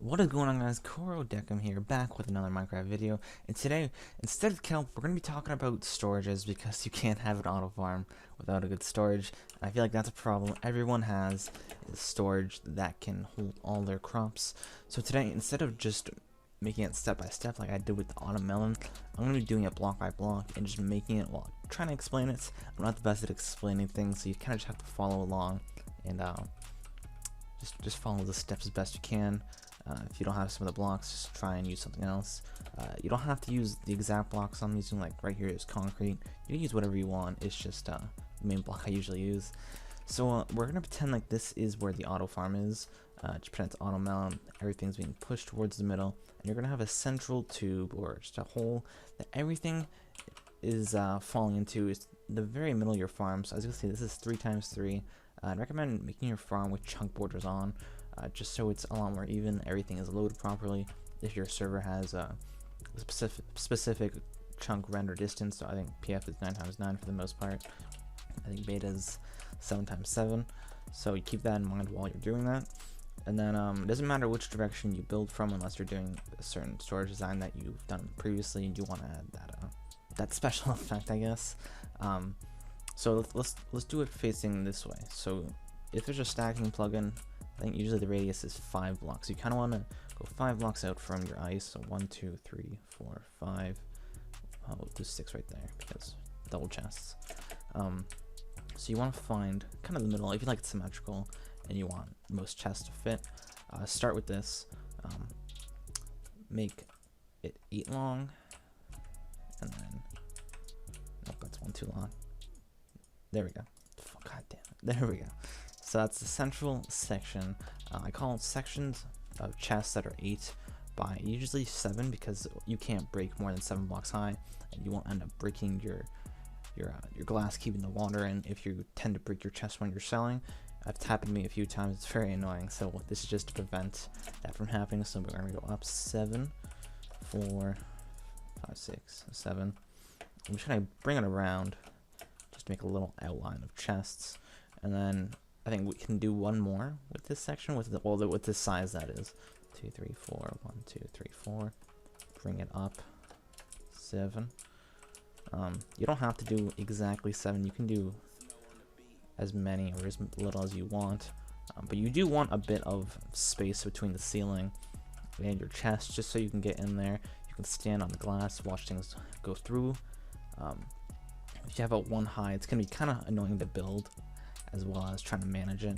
What is going on, guys? Korodecim here, back with another Minecraft video. And today, instead of kelp, we're going to be talking about storages, because you can't have an auto farm without a good storage. And I feel like that's a problem everyone has, is storage that can hold all their crops. So today, instead of just making it step by step like I did with the autumn melon, I'm going to be doing it block by block and just making it while trying to explain it. I'm not the best at explaining things, so you kind of just have to follow along and just follow the steps as best you can. If you don't have some of the blocks, just try and use something else. You don't have to use the exact blocks I'm using, like right here is concrete. You can use whatever you want, it's just the main block I usually use. So we're going to pretend like this is where the auto farm is. Just pretend it's auto melon, everything's being pushed towards the middle, and you're going to have a central tube, or just a hole, that everything is falling into. Is the very middle of your farm. So as you can see, this is 3x3. I'd recommend making your farm with chunk borders on. Just so it's a lot more even, everything is loaded properly. If your server has a specific chunk render distance, so I think PF is 9x9 for the most part. I think beta is 7x7. So you keep that in mind while you're doing that. And then it doesn't matter which direction you build from, unless you're doing a certain storage design that you've done previously and you want to add that special effect, I guess. So let's do it facing this way. So if there's a stacking plugin, I think usually the radius is 5 blocks. You kind of want to go 5 blocks out from your ice. So 1, 2, 3, 4, 5. We'll do 6 right there because double chests. So you want to find kind of the middle. If you like it symmetrical and you want most chests to fit, start with this. Make it 8 long, and then nope, that's one too long. There we go. God damn it. There we go. So that's the central section. I call it sections of chests that are 8 by usually 7, because you can't break more than 7 blocks high, and you won't end up breaking your glass, keeping the water in. If you tend to break your chest when you're selling, it's happened to me a few times. It's very annoying. So this is just to prevent that from happening. So we're gonna go up 7, 4, 5, 6, 7. I'm just gonna bring it around, just to make a little outline of chests, and then I think we can do one more with this section, with this size, that is. 2, 3, 4, 1, 2, 3, 4. Bring it up 7. You don't have to do exactly 7. You can do as many or as little as you want, but you do want a bit of space between the ceiling and your chest, just so you can get in there. You can stand on the glass, watch things go through. If you have it one high, it's gonna be kind of annoying to build, as well as trying to manage it.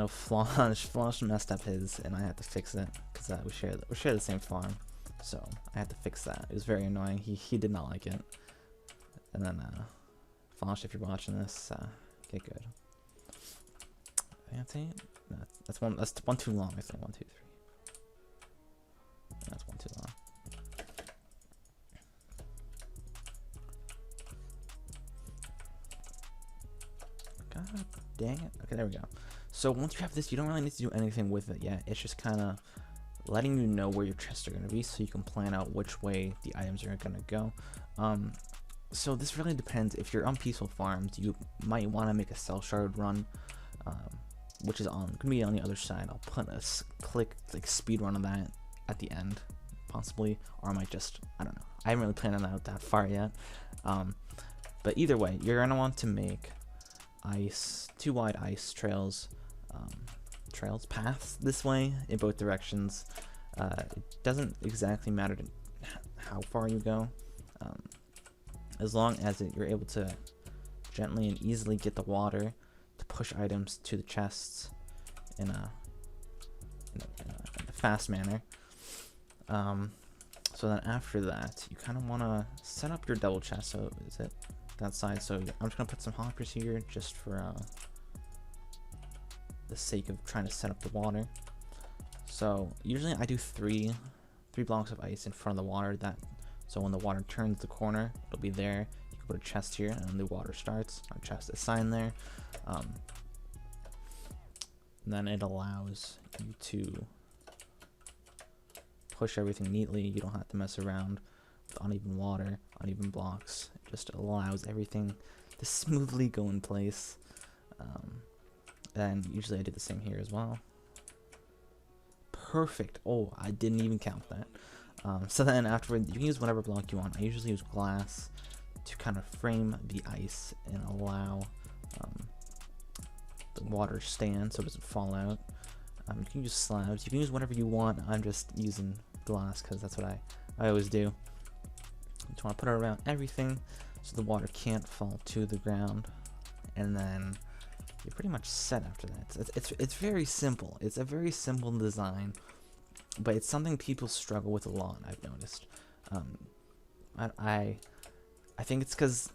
Flosh messed up his, and I had to fix it, because we share the same farm, so I had to fix that. It was very annoying. He did not like it. And then Flosh, if you're watching this, get good. That's it. No, that's one too long. I think 1, 2, 3. That's one too long. God dang it. Okay, there we go. So once you have this, you don't really need to do anything with it yet. It's just kind of letting you know where your chests are going to be, so you can plan out which way the items are going to go. So this really depends. If you're on peaceful farms, you might want to make a cell shard run, which is going to be on the other side. I'll put a speed run on that at the end, possibly, or I might just, I don't know. I haven't really planned on that out that far yet. But either way, you're going to want to make ice, 2 wide ice paths this way in both directions. It doesn't exactly matter how far you go, as long as you're able to gently and easily get the water to push items to the chests in a fast manner. So then after that, you kind of want to set up your double chest. So is it that side? So I'm just gonna put some hoppers here, just for the sake of trying to set up the water. So usually I do three blocks of ice in front of the water, so when the water turns the corner, it'll be there. You can put a chest here, and then the water starts. Our chest is signed there. And then it allows you to push everything neatly. You don't have to mess around with uneven water, uneven blocks. It just allows everything to smoothly go in place. And usually I do the same here as well. perfect. Oh, I didn't even count that. So then afterward, you can use whatever block you want. I usually use glass to kind of frame the ice and allow the water stand so it doesn't fall out. You can use slabs. You can use whatever you want. I'm just using glass because that's what I always do. You just want to put it around everything so the water can't fall to the ground, and then you're pretty much set after that. It's very simple. It's a very simple design, but it's something people struggle with a lot, I've noticed. I think it's because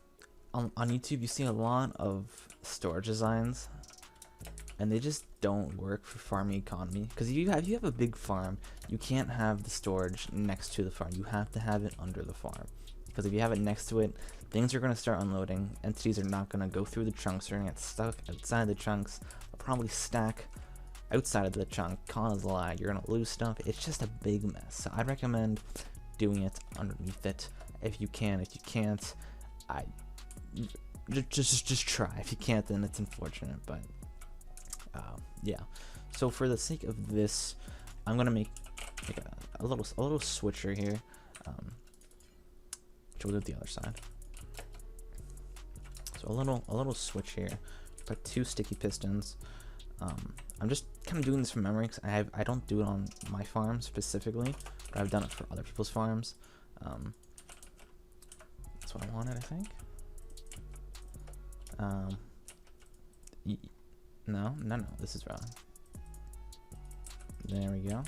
on YouTube you see a lot of storage designs, and they just don't work for farming economy. Because if you have a big farm, you can't have the storage next to the farm. You have to have it under the farm. Because if you have it next to it, things are going to start unloading. Entities are not going to go through the chunks. They're going to get stuck outside the chunks. They'll probably stack outside of the chunk, cause lag. You're going to lose stuff. It's just a big mess. So I'd recommend doing it underneath it if you can. If you can't, just try. If you can't, then it's unfortunate. But yeah. So for the sake of this, I'm going to make a little switcher here. Which we'll do the other side. So a little switch here. Put 2 sticky pistons. I'm just kind of doing this from memory because I don't do it on my farm specifically, but I've done it for other people's farms. That's what I wanted, I think. No, this is wrong. There we go.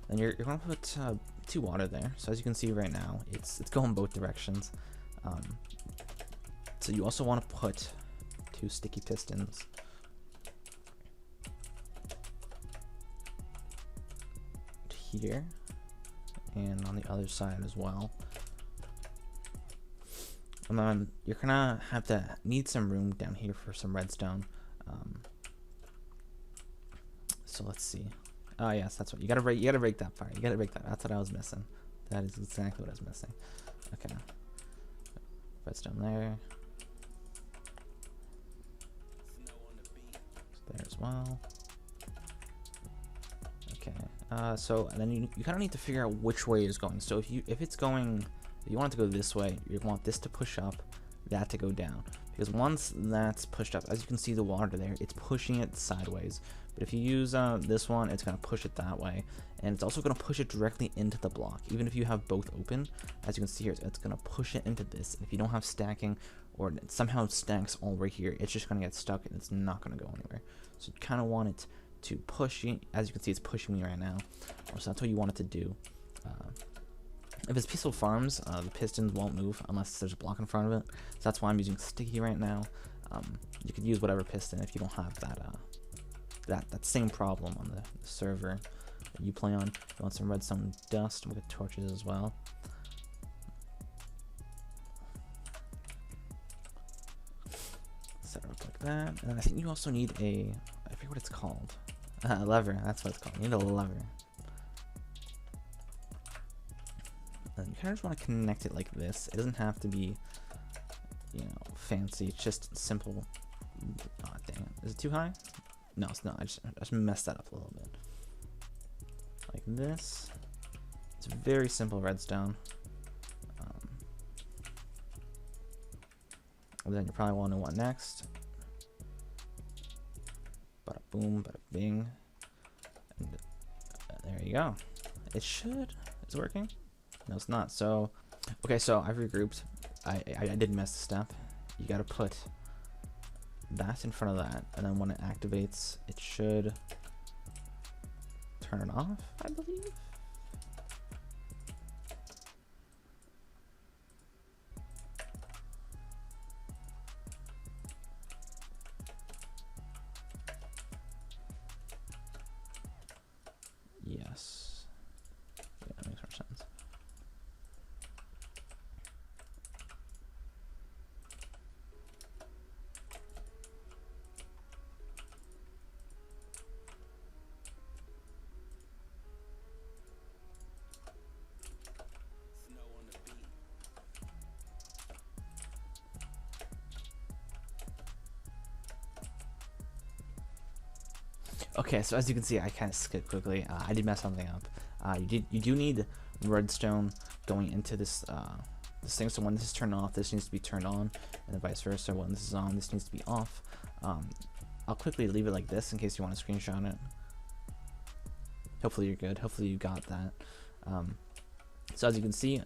And you're gonna put 2 water there. So as you can see right now, it's going both directions. So you also want to put 2 sticky pistons here and on the other side as well. And then you're gonna need some room down here for some redstone. So let's see. Oh yes, that's what you gotta break. You gotta break that part. You gotta break that. That's what I was missing. That is exactly what I was missing. Okay. Redstone there. There as well. Okay. So and then you kind of need to figure out which way is going. So if you want it to go this way, you want this to push up, that to go down. Because once that's pushed up, as you can see the water there, it's pushing it sideways. But if you use this one, it's going to push it that way. And it's also going to push it directly into the block. Even if you have both open, as you can see here, it's going to push it into this. And if you don't have stacking, or it somehow stacks all right here, it's just going to get stuck and it's not going to go anywhere. So you kind of want it to push you. As you can see, it's pushing me right now. So that's what you want it to do. If it's peaceful farms, the pistons won't move unless there's a block in front of it. So that's why I'm using sticky right now. You could use whatever piston if you don't have that same problem on the server that you play on. You want some redstone dust. We'll get torches as well. Set it up like that. And then I think you also need I forget what it's called. Lever. That's what it's called. You need a lever. And you kind of just want to connect it like this. It doesn't have to be, fancy. It's just simple. Oh, dang it. Is it too high? No, it's not. I just messed that up a little bit. Like this. It's very simple redstone. And then you probably want to know what next. Bada boom, bada bing. And there you go. It's working? No, it's not. So, okay, so I've regrouped. I did mess the step. You gotta put that in front of that, and then when it activates, it should turn it off, I believe. Yes. Yeah, that makes more sense. Okay, so as you can see, I kind of skipped quickly. I did mess something up. You do need redstone going into this this thing. So when this is turned off, this needs to be turned on, and vice versa. When this is on, this needs to be off. I'll quickly leave it like this in case you want to screenshot it. Hopefully you're good. Hopefully you got that. So as you can see,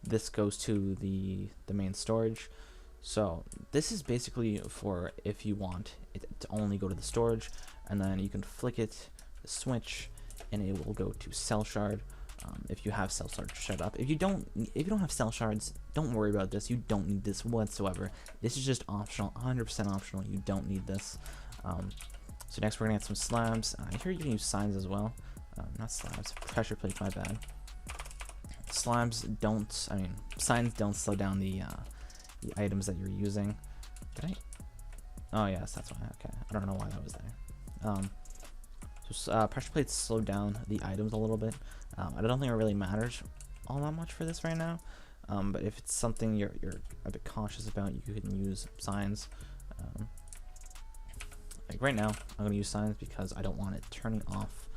this goes to the main storage. So this is basically for if you want it to only go to the storage, and then you can flick it, the switch, and it will go to cell shard. If you have cell shards set up. If you don't have cell shards, don't worry about this. You don't need this whatsoever. This is just optional, 100% optional. You don't need this. So next we're gonna get some slabs. I hear you can use signs as well. Not slabs, pressure plates. My bad. Slabs don't. I mean, signs don't slow down the items that you're using. Did I? Oh yes, that's why. Okay, I don't know why that was there. So pressure plates slow down the items a little bit. I don't think it really matters all that much for this right now. But if it's something you're a bit cautious about, you can use signs. Like right now, I'm gonna use signs because I don't want it turning off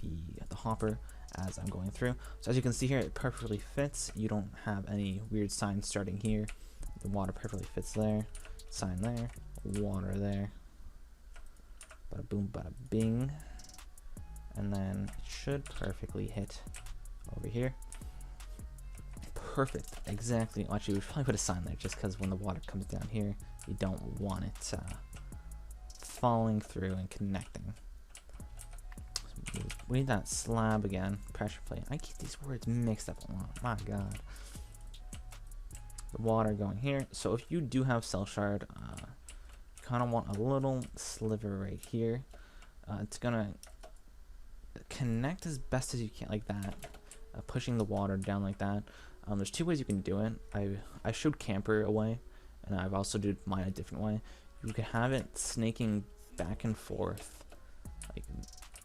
the hopper as I'm going through. So as you can see here, it perfectly fits. You don't have any weird signs starting here. The water perfectly fits there. Sign there. Water there. Bada boom, bada bing. And then it should perfectly hit over here. Perfect, exactly. Actually, we should probably put a sign there just because when the water comes down here, you don't want it falling through and connecting. So we need that slab again, pressure plate. I get these words mixed up. Oh my god. The water going here. So if you do have cell shard, you kind of want a little sliver right here. It's gonna connect as best as you can, like that, pushing the water down like that. There's two ways you can do it. I showed camper a way, and I've also did mine a different way. You can have it snaking back and forth,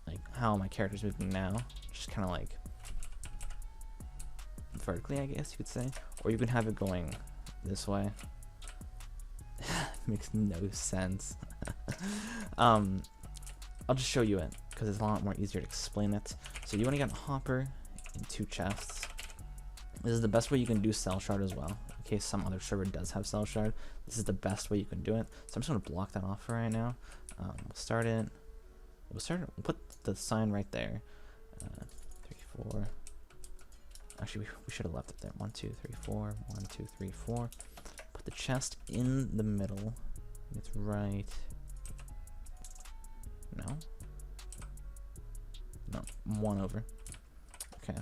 like how my character's moving now, just kind of like vertically, I guess you could say, or you can have it going this way. Makes no sense. I'll just show you it because it's a lot more easier to explain it. So you want to get a hopper in 2 chests. This is the best way you can do cell shard as well. In case some other server does have cell shard, this is the best way you can do it. So I'm just going to block that off for right now. We'll start it. We'll put the sign right there. 3, 4. Actually, we should have left it there. 1, 2, 3, 4. 1, 2, 3, 4. Put the chest in the middle. It's right. No, 1 over. Okay.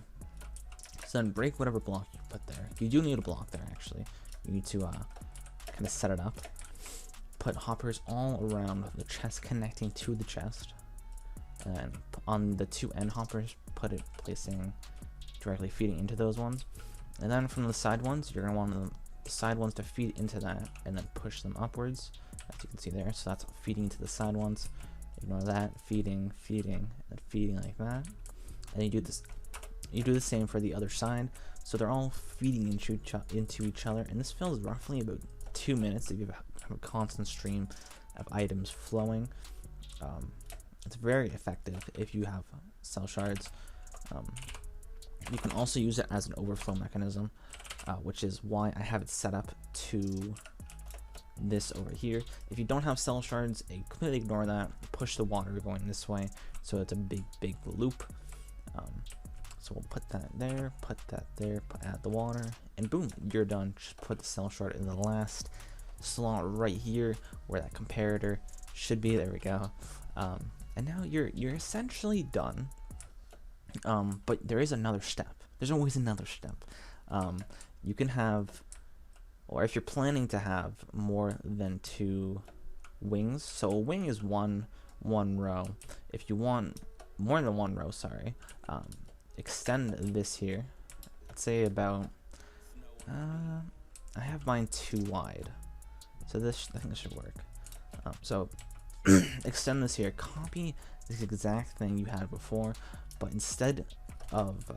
So then break whatever block you put there. You do need a block there, actually. You need to kind of set it up. Put hoppers all around the chest, connecting to the chest. And on the 2 end hoppers, put it placing directly feeding into those ones. And then from the side ones, you're going to want the side ones to feed into that and then push them upwards, as you can see there. So that's feeding to the side ones. Ignore that, feeding, and feeding like that. And you do this. You do the same for the other side. So they're all feeding into each other, and this fills roughly about 2 minutes if you have a constant stream of items flowing. It's very effective if you have cell shards. You can also use it as an overflow mechanism, which is why I have it set up to this over here. If you don't have cell shards, completely ignore that. Push the water going this way, so it's a big loop. So we'll put that there, put that there, add the water, and boom, you're done. Just put the cell shard in the last slot right here where that comparator should be. There we go. And now you're essentially done. But there is another step. There's always another step. You can have, or if you're planning to have more than 2 wings, so a wing is one row. If you want more than 1 row, sorry, extend this here. Let's say about, I have mine too wide, so this, I think this should work. So extend this here, copy this exact thing you had before, but instead of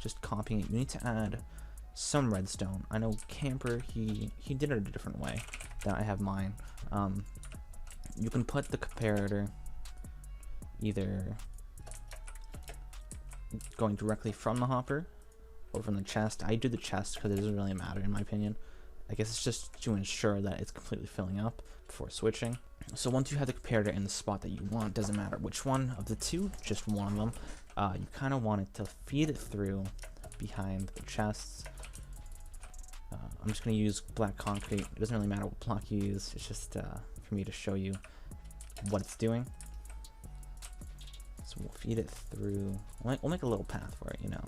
just copying it, you need to add some redstone. I know Camper, he did it a different way than I have mine. You can put the comparator either going directly from the hopper or from the chest. I do the chest because it doesn't really matter in my opinion. I guess it's just to ensure that it's completely filling up before switching. So once you have the comparator in the spot that you want, doesn't matter which one of the two, just one of them, you kind of want it to feed it through behind the chests. I'm just going to use black concrete. It doesn't really matter what block you use, it's just for me to show you what it's doing. So we'll feed it through, we'll make a little path for it, you know.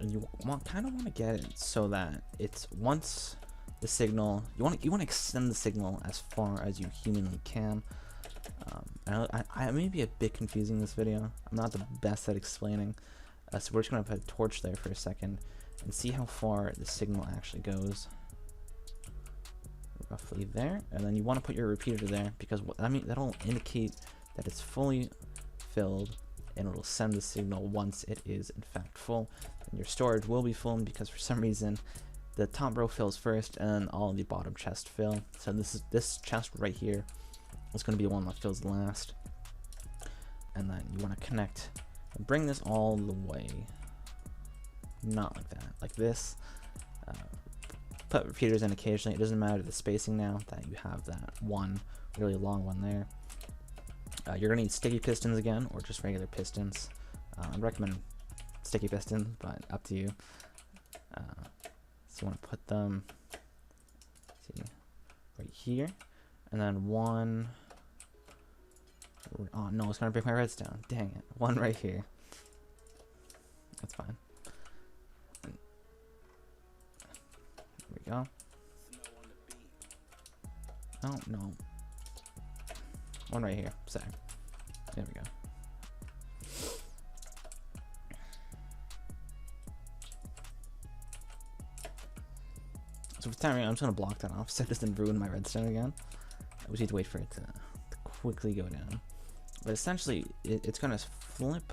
And you kind of want to get it so that it's once the signal, you want to extend the signal as far as you humanly can. I may be a bit confusing in this video. I'm not the best at explaining, so we're just gonna put a torch there for a second and see how far the signal actually goes. Roughly there, and then you want to put your repeater there because that'll indicate that it's fully filled, and it'll send the signal once it is in fact full. And your storage will be full because for some reason the top row fills first and then all of the bottom chest fill. So this chest right here is going to be the one that fills last. And then you want to connect and bring this all the way, not like that, like this. Put repeaters in occasionally. It doesn't matter the spacing now that you have that one really long one there. You're gonna need sticky pistons again, or just regular pistons. I'd recommend sticky pistons, but up to you. So you want to put them, see, right here, and then one. Oh no, it's gonna break my redstone. Dang it! One right here. That's fine. There we go. Oh no. One right here. Sorry. There we go. So for timing, I'm just gonna block that off so it doesn't ruin my redstone again. I just need to wait for it to quickly go down. But essentially, it's gonna flip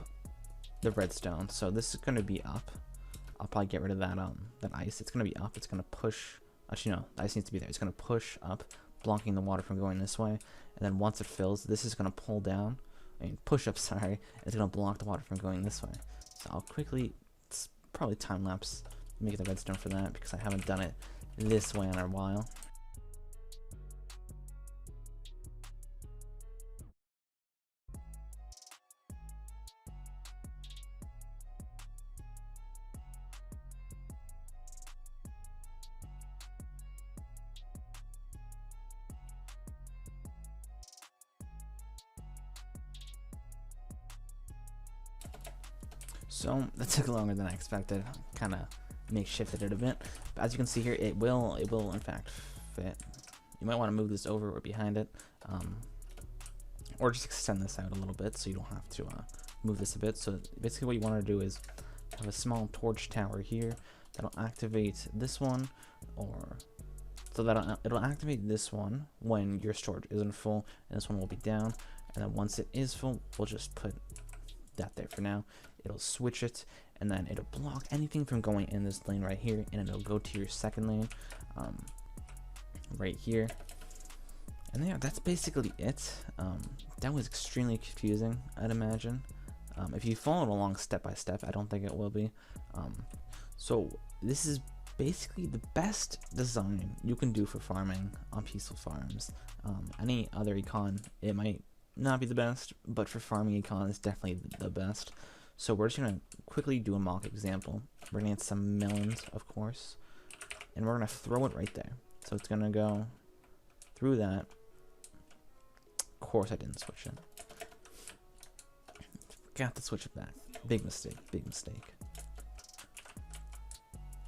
the redstone. So this is gonna be up. I'll probably get rid of that that ice. It's gonna be up. It's gonna push. Actually, no, the ice needs to be there. It's gonna push up, blocking the water from going this way. And then once it fills, this is gonna pull down. I mean, push up. Sorry, it's gonna block the water from going this way. So I'll quickly, it's probably time lapse, make the redstone for that because I haven't done it this way in a while. So that took longer than I expected. Kind of makeshifted it a bit, but as you can see here, it will in fact fit. You might want to move this over or behind it, or just extend this out a little bit so you don't have to move this a bit. So basically, what you want to do is have a small torch tower here that'll activate this one, or so that it'll activate this one when your storage isn't full, and this one will be down. And then once it is full, we'll just put that there for now. It'll switch it, and then it'll block anything from going in this lane right here, and it'll go to your second lane right here. And yeah, that's basically it. That was extremely confusing, I'd imagine. If you followed along step by step, I don't think it will be. So this is basically the best design you can do for farming on peaceful farms. Any other econ, it might not be the best, but for farming econ, it's definitely the best. So we're just gonna quickly do a mock example. We're gonna get some melons, of course, and we're gonna throw it right there. So it's gonna go through that. Of course, I didn't switch it. Forgot to switch it back. Big mistake. Big mistake.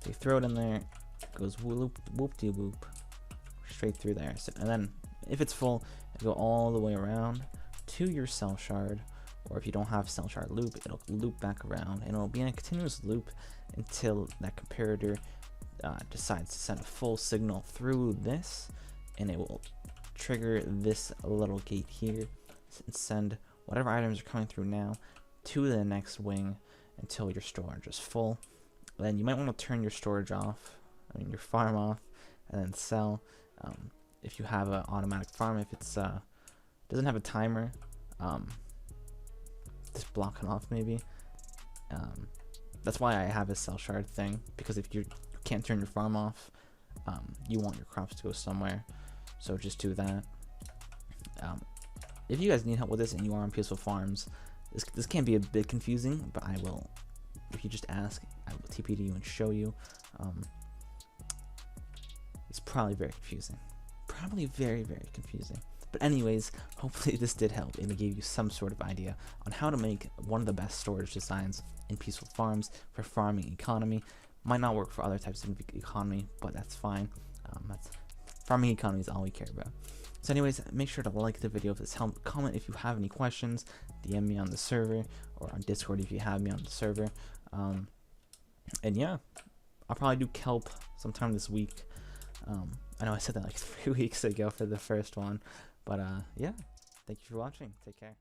So you throw it in there. It goes whoop whoop de whoop straight through there. So, and then if it's full, it'll go all the way around to your cell shard. Or if you don't have cell shard loop, it'll loop back around, and it'll be in a continuous loop until that comparator decides to send a full signal through this, and it will trigger this little gate here and send whatever items are coming through now to the next wing until your storage is full. Then you might want to turn your storage off, I mean your farm off, and then sell. If you have an automatic farm, if it's doesn't have a timer, just block it off maybe. That's why I have a sell shard thing, because if you can't turn your farm off, you want your crops to go somewhere, so just do that. If you guys need help with this and you are on Peaceful Farms, this can be a bit confusing, but I will, if you just ask, I will TP to you and show you. It's probably very confusing, very confusing, but anyways, hopefully this did help and it gave you some sort of idea on how to make one of the best storage designs in Peaceful Farms for farming economy. Might not work for other types of economy, but that's fine. Farming economy is all we care about. So anyways, make sure to like the video if this helped, comment if you have any questions, DM me on the server, or on Discord if you have me on the server. And yeah, I'll probably do kelp sometime this week. I know I said that like 3 weeks ago for the first one, but yeah, thank you for watching. Take care.